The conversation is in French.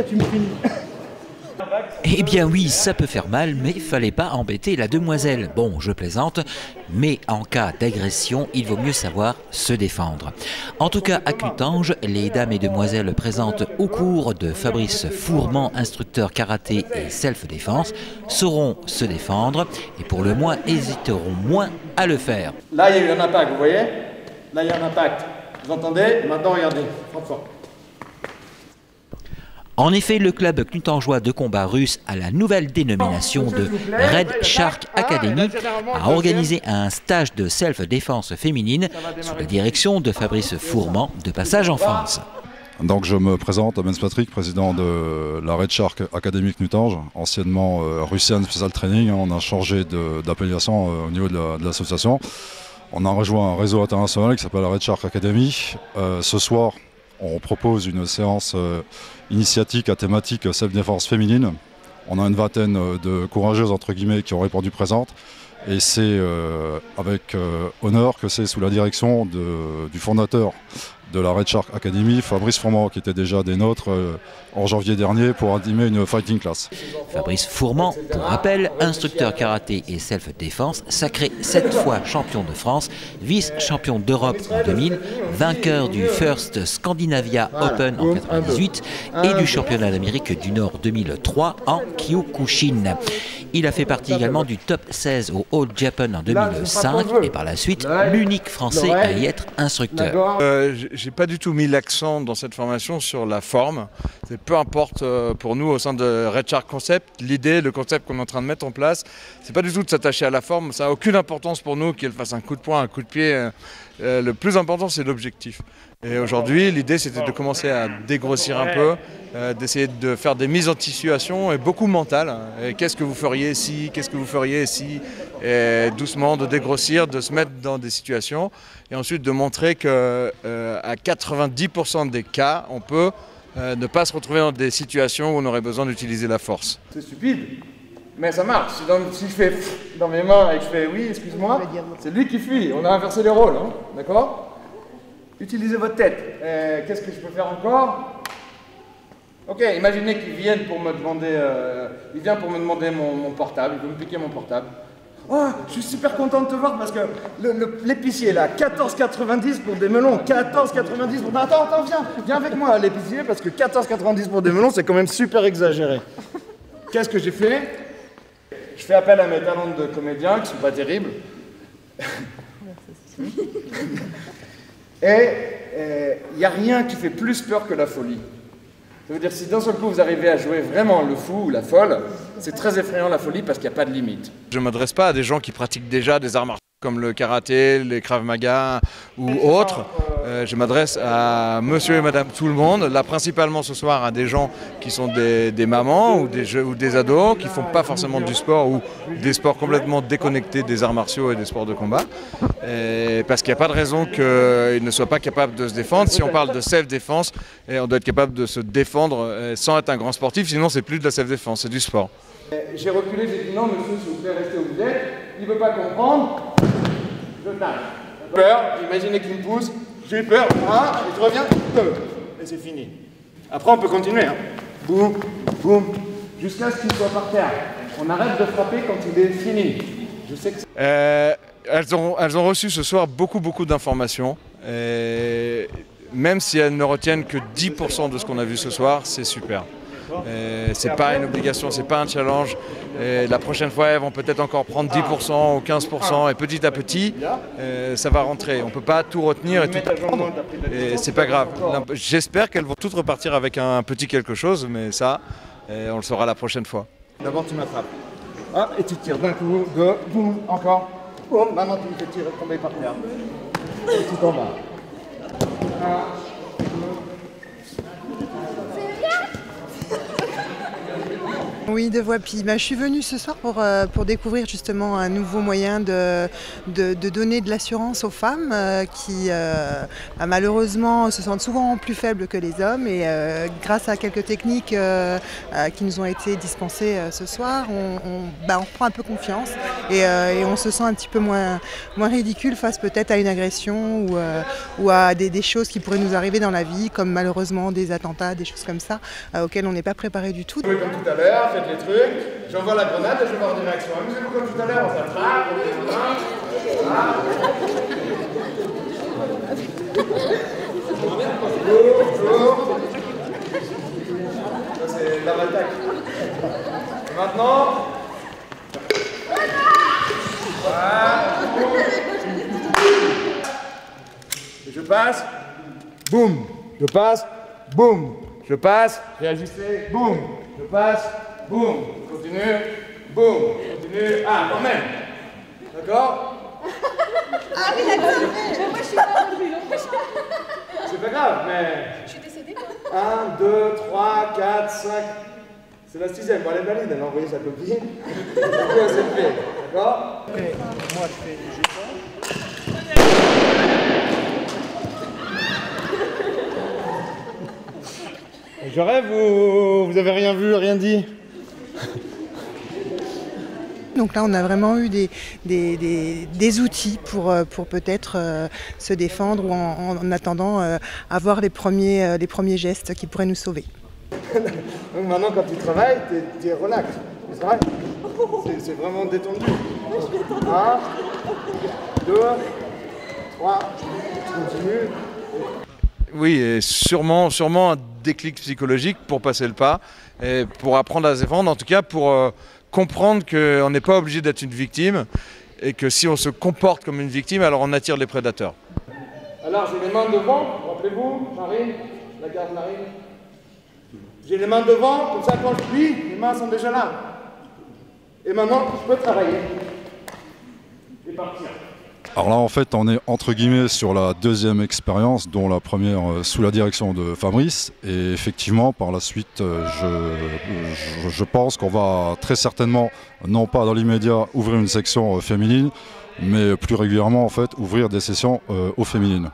tu me finis. Eh bien oui, ça peut faire mal, mais il fallait pas embêter la demoiselle. Bon, je plaisante, mais en cas d'agression, il vaut mieux savoir se défendre. En tout cas, à Clutange, les dames et demoiselles présentes au cours de Fabrice Fourment, instructeur karaté et self-défense, sauront se défendre et pour le moins hésiteront moins à le faire. Là, il y a eu un impact, vous voyez? Là, il y a un impact. Vous entendez? Maintenant, regardez. Frappe fort. En effet, le club clutangeois de combat russe à la nouvelle dénomination de Red Shark Academy a organisé un stage de self-défense féminine sous la direction de Fabrice Fourment, de passage en France. Donc je me présente, Benz Patrick, président de la Red Shark Academy Clutange, anciennement Russian Special Training. On a changé d'appellation au niveau de l'association. On a rejoint un réseau international qui s'appelle la Red Shark Academy. Ce soir, on propose une séance initiatique à thématique self-défense féminine. On a une vingtaine de courageuses entre guillemets qui ont répondu présentes. Et c'est avec honneur que c'est sous la direction du fondateur de la Red Shark Academy, Fabrice Fourment, qui était déjà des nôtres en janvier dernier pour animer une fighting class. Fabrice Fourment, pour rappel, instructeur karaté et self-défense, sacré 7 fois champion de France, vice-champion d'Europe en 2000, vainqueur du First Scandinavia Open en 1998 et du championnat d'Amérique du Nord 2003 en Kyokushin. Il a fait partie également du top 16 au All Japan en 2005 et par la suite l'unique Français à y être instructeur. J'ai pas du tout mis l'accent dans cette formation sur la forme. Peu importe pour nous au sein de Red Shark Concept, l'idée, le concept qu'on est en train de mettre en place, c'est pas du tout de s'attacher à la forme. Ça n'a aucune importance pour nous qu'elle fasse un coup de poing, un coup de pied. Le plus important, c'est l'objectif. Et aujourd'hui, l'idée, c'était de commencer à dégrossir un peu, d'essayer de faire des mises en situation et beaucoup mentales. Qu'est-ce que vous feriez si, qu'est-ce que vous feriez si, et doucement de dégrossir, de se mettre dans des situations et ensuite de montrer que à 90% des cas, on peut ne pas se retrouver dans des situations où on aurait besoin d'utiliser la force. C'est stupide, mais ça marche. Si je fais dans mes mains et que je fais oui, excuse-moi, c'est lui qui fuit. On a inversé les rôles, hein, d'accord? Utilisez votre tête. Qu'est-ce que je peux faire encore? Ok, imaginez qu'il vienne pour me demander, il vient pour me demander mon portable, il veut me piquer mon portable. Oh, je suis super content de te voir parce que l'épicier là, 14,90 pour des melons, 14,90 pour... Attends, viens avec moi à l'épicier parce que 14,90 pour des melons, c'est quand même super exagéré. Qu'est-ce que j'ai fait? Je fais appel à mes talents de comédien qui sont pas terribles. Et il n'y a rien qui fait plus peur que la folie. Ça veut dire si d'un seul coup vous arrivez à jouer vraiment le fou ou la folle, c'est très effrayant la folie parce qu'il n'y a pas de limite. Je ne m'adresse pas à des gens qui pratiquent déjà des arts martiaux comme le karaté, les krav maga ou autres. Je m'adresse à monsieur et madame tout le monde, là principalement ce soir à des gens qui sont des mamans ou des ados qui ne font pas forcément du sport ou des sports complètement déconnectés des arts martiaux et des sports de combat. Parce qu'il n'y a pas de raison qu'ils ne soient pas capables de se défendre. Si on parle de self-défense, on doit être capable de se défendre sans être un grand sportif, sinon c'est plus de la self-défense, c'est du sport. J'ai reculé, j'ai dit non monsieur, s'il vous plaît, restez où vous êtes. Il ne veut pas comprendre, je tape. Peur, imaginez qu'il me pousse, j'ai eu peur, et je reviens, et c'est fini. Après on peut continuer, hein. Boum, boum, jusqu'à ce qu'il soit par terre. On arrête de frapper quand il est fini. Je sais que elles ont reçu ce soir beaucoup d'informations. Même si elles ne retiennent que 10% de ce qu'on a vu ce soir, c'est super. C'est pas une obligation, c'est pas un challenge. La prochaine fois, elles vont peut-être encore prendre 10% ou 15% et petit à petit, ça va rentrer. On peut pas tout retenir et tout apprendre. Et c'est pas grave. J'espère qu'elles vont toutes repartir avec un petit quelque chose, mais ça, on le saura la prochaine fois. D'abord, tu m'attrapes. Ah, et tu tires d'un coup, go, boum, encore. Boum, maintenant tu me fais tirer, tomber par terre. Et tu tombes. Oui, de Voipy. Je suis venue ce soir pour découvrir justement un nouveau moyen de donner de l'assurance aux femmes qui malheureusement se sentent souvent plus faibles que les hommes et grâce à quelques techniques qui nous ont été dispensées ce soir, on prend un peu confiance et on se sent un petit peu moins ridicule face peut-être à une agression ou à des choses qui pourraient nous arriver dans la vie comme malheureusement des attentats, des choses comme ça auxquelles on n'est pas préparé du tout. Comme tout à l'heure, faites les trucs, j'envoie la grenade et je vais voir des réactions. Amusez-vous comme tout à l'heure, on s'attrape, on fait les mains. Voilà. Ça c'est la attaque. Et maintenant. Voilà. Et je passe. Boum. Je passe. Boum. Je passe. Réagissez. Boum. Je passe. Boum. Continue. Boum. Continue. Ah, quand même. D'accord? Ah oui, d'accord. Moi, je suis pas non plus. C'est pas grave, mais... Je suis décédée, quoi. 1, 2, 3, 4, 5... C'est la 6e. Bon, elle est valide, elle a envoyé sa copine. Du coup, elle s'est fait. D'accord? Après, moi, je fais du jetons. Je rêve ou vous avez rien vu, rien dit? Donc là, on a vraiment eu des outils pour peut-être se défendre ou en attendant avoir les premiers gestes qui pourraient nous sauver. Donc maintenant, quand tu travailles, t'es relax. Tu travailles. C'est vraiment détendu. 1, 2, 3, tu continues. Oui, et sûrement un déclic psychologique pour passer le pas et pour apprendre à se défendre, en tout cas pour comprendre qu'on n'est pas obligé d'être une victime et que si on se comporte comme une victime, alors on attire les prédateurs. Alors j'ai les mains devant, rappelez-vous, Marine, la garde Marine. J'ai les mains devant, comme ça quand je plie, les mains sont déjà là. Et maintenant, je peux travailler et partir. Alors là, en fait, on est entre guillemets sur la deuxième expérience, dont la première sous la direction de Fabrice. Et effectivement, par la suite, je pense qu'on va très certainement, non pas dans l'immédiat, ouvrir une section féminine, mais plus régulièrement, en fait, ouvrir des sessions aux féminines.